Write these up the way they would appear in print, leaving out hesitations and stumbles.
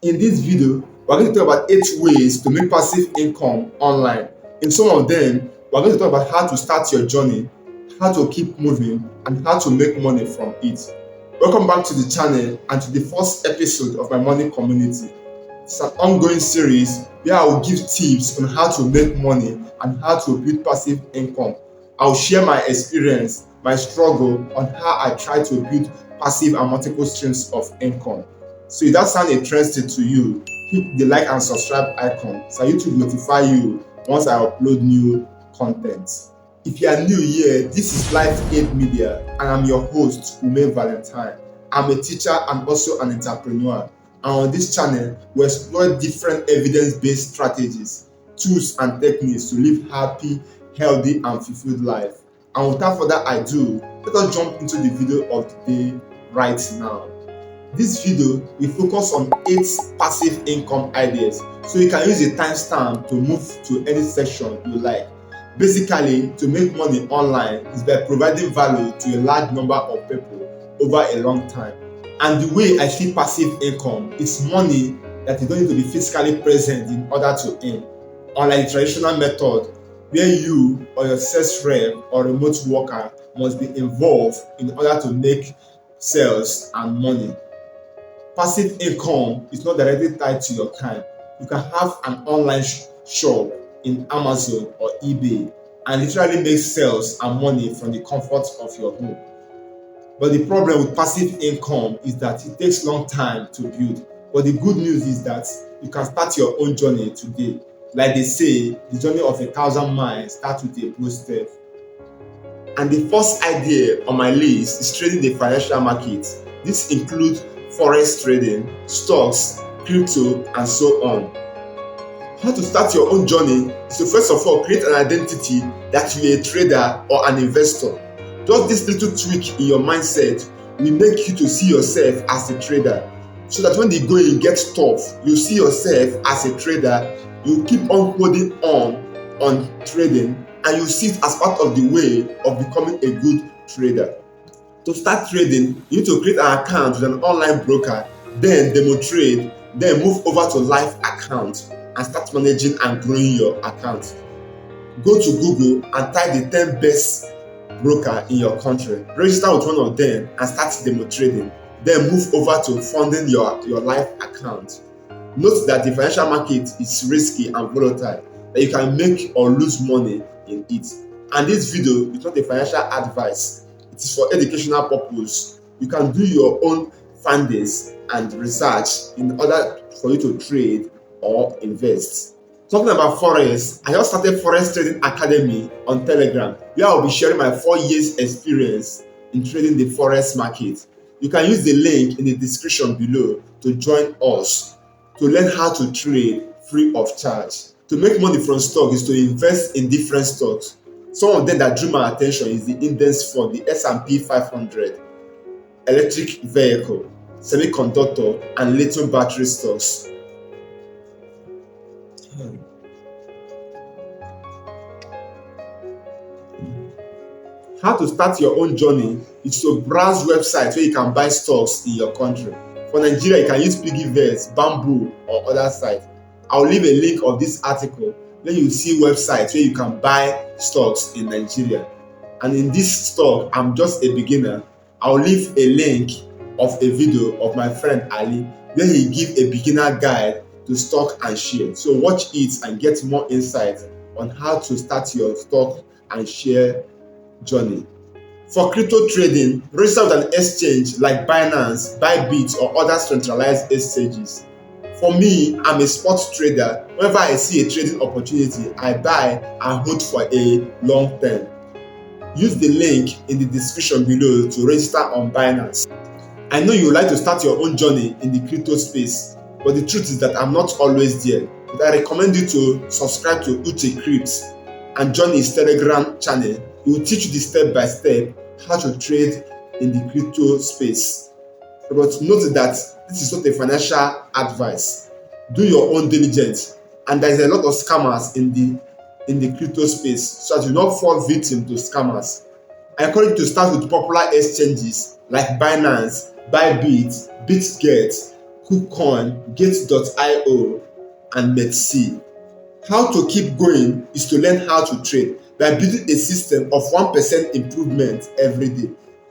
In this video, we're going to talk about 8 ways to make passive income online. In some of them, we're going to talk about how to start your journey, how to keep moving, and how to make money from it. Welcome back to the channel and to the first episode of my money community. It's an ongoing series where I will give tips on how to make money and how to build passive income. I'll share my experience, my struggle on how I try to build passive and multiple streams of income. So if that sounds interesting to you, hit the like and subscribe icon so YouTube notify you once I upload new content. If you are new here, this is Life Aid Media and I'm your host, Uche Valentine. I'm a teacher and also an entrepreneur. And on this channel, we explore different evidence-based strategies, tools and techniques to live happy, healthy and fulfilled life. And without further ado, let us jump into the video of the day right now. This video will focus on 8 passive income ideas, so you can use a timestamp to move to any section you like. Basically, to make money online is by providing value to a large number of people over a long time. And the way I see passive income is money that you don't need to be physically present in order to earn, unlike the traditional method where you or your sales rep or remote worker must be involved in order to make sales and money. Passive income is not directly tied to your time. You can have an online shop in Amazon or eBay and literally make sales and money from the comfort of your home. But the problem with passive income is that it takes a long time to build. But the good news is that you can start your own journey today. Like they say, the journey of 1,000 miles starts with a good step. And the first idea on my list is trading the financial market. This includes forex trading, stocks, crypto, and so on. How to start your own journey is to first of all create an identity that you're a trader or an investor. Just this little tweak in your mindset will make you to see yourself as a trader, so that when the going gets tough, you see yourself as a trader. You keep on holding on trading, and you see it as part of the way of becoming a good trader. To start trading, you need to create an account with an online broker, then demo trade, then move over to live account and start managing and growing your account. Go to Google and type the 10 best broker in your country. Register with one of them and start demo trading. Then move over to funding your live account. Note that the financial market is risky and volatile, that you can make or lose money in it. And this video is not a financial advice. It is for educational purpose. You can do your own findings and research in order for you to trade or invest. Talking about forex, I just started Forex Trading Academy on Telegram, where I'll be sharing my 4 years experience in trading the forex market. You can use the link in the description below to join us to learn how to trade free of charge. To make money from stock is to invest in different stocks. Some of them that drew my attention is the index fund, the S&P 500, electric vehicle, semiconductor, and lithium battery stocks. How to start your own journey is to browse websites where you can buy stocks in your country. For Nigeria, you can use Piggyvest, Bamboo, or other sites. I'll leave a link of this article where you see websites where you can buy stocks in Nigeria. And in this stock, I'm just a beginner. I'll leave a link of a video of my friend Ali where he gives a beginner guide to stock and share. So watch it and get more insight on how to start your stock and share journey. For crypto trading, register with an exchange like Binance, Bybit, or other centralized exchanges. For me, I'm a sports trader. Whenever I see a trading opportunity, I buy and hold for a long term. Use the link in the description below to register on Binance. I know you would like to start your own journey in the crypto space, but the truth is that I'm not always there. But I recommend you to subscribe to Uche Crypt and join his Telegram channel. He will teach you the step by step how to trade in the crypto space. But note that this is not a financial advice. Do your own diligence, and there is a lot of scammers in the crypto space, so that you don't fall victim to scammers. I encourage you to start with popular exchanges like Binance, Bybit, Bitget, KuCoin, Gate.io, and Metsy. How to keep going is to learn how to trade by building a system of 1% improvement every day,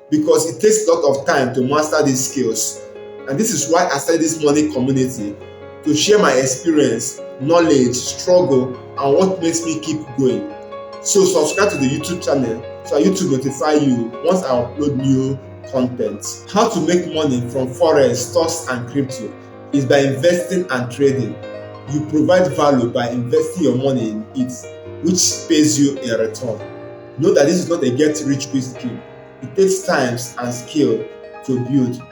because it takes a lot of time to master these skills. And this is why I started this money community, to share my experience, knowledge, struggle, and what makes me keep going. So subscribe to the YouTube channel so that YouTube notify you once I upload new content. How to make money from forex, stocks, and crypto is by investing and trading. You provide value by investing your money in it, which pays you in return. Know that this is not a get rich quick scheme. It takes time and skill to build,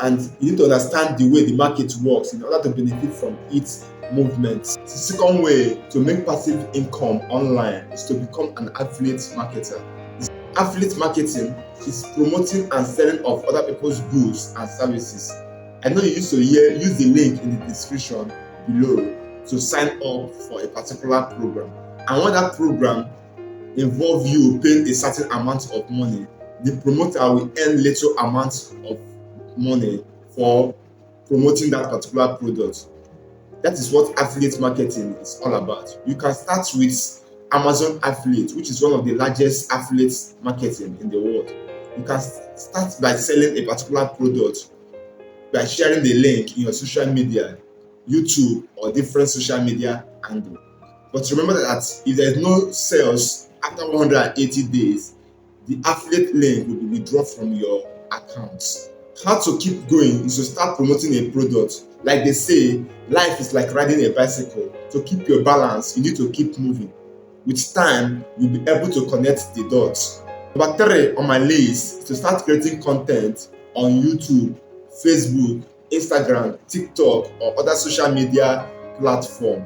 and you need to understand the way the market works in order to benefit from its movements. The second way to make passive income online is to become an affiliate marketer. Affiliate marketing is promoting and selling of other people's goods and services. I know you used to use the link in the description below to sign up for a particular program. And when that program involves you paying a certain amount of money, the promoter will earn little amounts of money for promoting that particular product. That is what affiliate marketing is all about. You can start with Amazon affiliate, which is one of the largest affiliate marketing in the world. You can start by selling a particular product by sharing the link in your social media, YouTube, or different social media handle. But remember that if there is no sales after 180 days, the affiliate link will be withdrawn from your account. How to keep going is to start promoting a product. Like they say, life is like riding a bicycle. To keep your balance, you need to keep moving. With time, you'll be able to connect the dots. Number 3 on my list is to start creating content on YouTube, Facebook, Instagram, TikTok, or other social media platform.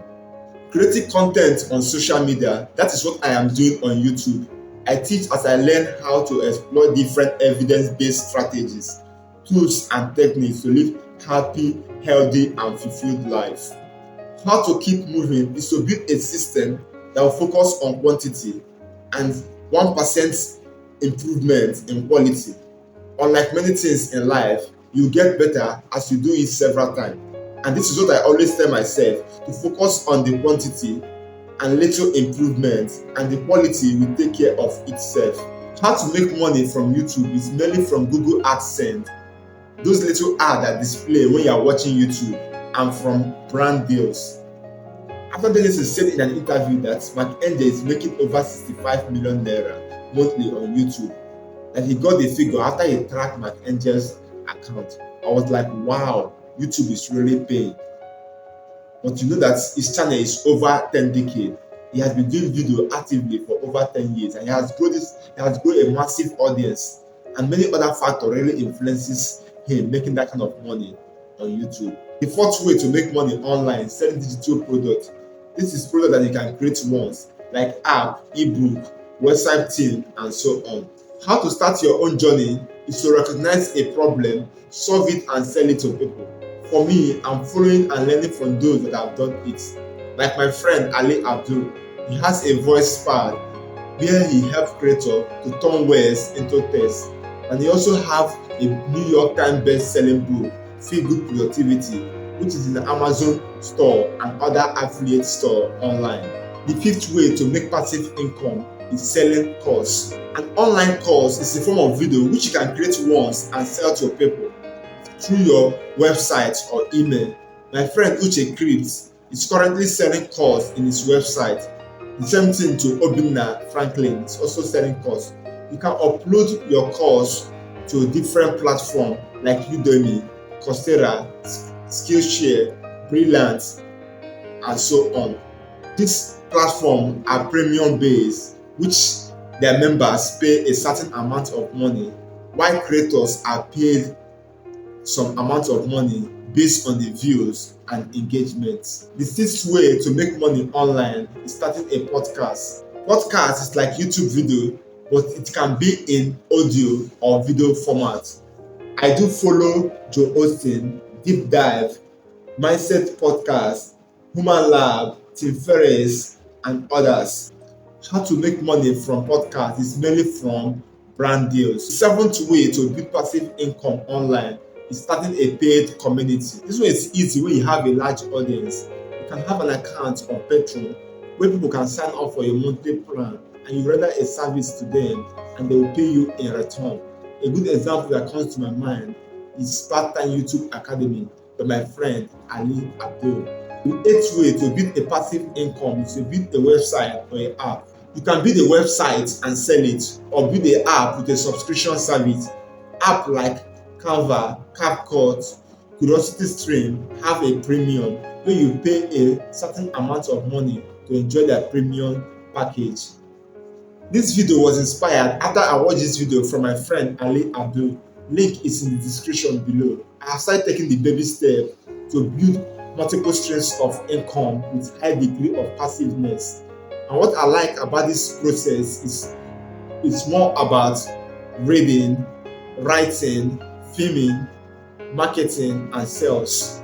Creating content on social media, that is what I am doing on YouTube. I teach as I learn how to explore different evidence-based strategies, tools, and techniques to live happy, healthy, and fulfilled life. How to keep moving is to build a system that will focus on quantity and 1% improvement in quality. Unlike many things in life, you get better as you do it several times. And this is what I always tell myself, to focus on the quantity and little improvement, and the quality will take care of itself. How to make money from YouTube is mainly from Google AdSense, those little ads that display when you are watching YouTube, and from brand deals. After Dennis said in an interview that Mark Angel is making over 65 million naira monthly on YouTube, that he got the figure after he tracked Mark Angel's account. I was like, wow, YouTube is really paying. But you know that his channel is over 10 decades. He has been doing video actively for over 10 years, and he has grown a massive audience, and many other factors really influences him making that kind of money on YouTube. The fourth way to make money online, selling digital products. This is product that you can create once, like app, ebook, website theme, and so on. How to start your own journey is to recognize a problem, solve it, and sell it to people. For me, I'm following and learning from those that have done it. Like my friend Ali Abdaal, he has a voice pad where he helps creators to turn words into text. And he also have a New York Times best-selling book, Feel Good Productivity, which is in the Amazon store and other affiliate store online. The fifth way to make passive income is selling course. An online course is a form of video which you can create once and sell to people through your website or email. My friend Uche Crypt is currently selling course in his website. The same thing to Obinna Franklin is also selling course. You can upload your course to different platforms like Udemy, Coursera, Skillshare, Brilliant, and so on. These platforms are premium based, which their members pay a certain amount of money, while creators are paid some amount of money based on the views and engagement. The sixth way to make money online is starting a podcast. Podcast is like YouTube video, but it can be in audio or video format. I do follow Joe Austin, Deep Dive, Mindset Podcast, Human Lab, Tim Ferriss, and others. How to make money from podcasts is mainly from brand deals. The seventh way to build passive income online is starting a paid community. This one is easy when you have a large audience. You can have an account on Patreon where people can sign up for a monthly plan and you render a service to them and they will pay you in return. A good example that comes to my mind is part-time YouTube Academy by my friend Ali Abdaal. The eighth way to build a passive income is to build a website or an app. You can build a website and sell it, or build an app with a subscription service. App like Canva, CapCut, Curiosity Stream have a premium where you pay a certain amount of money to enjoy their premium package. This video was inspired after I watched this video from my friend Ali Abdaal. Link is in the description below. I have started taking the baby step to build multiple streams of income with high degree of passiveness. And what I like about this process is it's more about reading, writing, filming, marketing, and sales.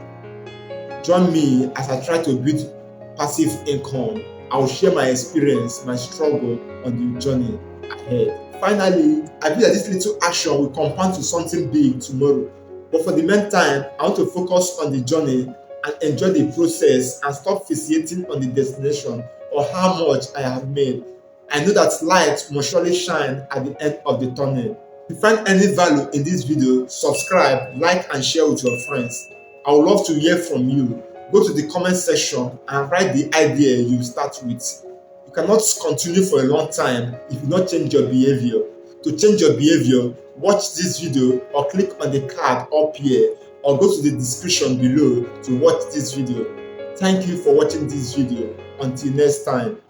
Join me as I try to build passive income. I will share my experience, my struggle on the journey ahead. Finally, I believe that this little action will compound to something big tomorrow. But for the meantime, I want to focus on the journey and enjoy the process and stop fixating on the destination or how much I have made. I know that light must surely shine at the end of the tunnel. If you find any value in this video, subscribe, like, and share with your friends. I would love to hear from you. Go to the comment section and write the idea you start with. You cannot continue for a long time if you not change your behavior. To change your behavior, watch this video or click on the card up here or go to the description below to watch this video. Thank you for watching this video. Until next time.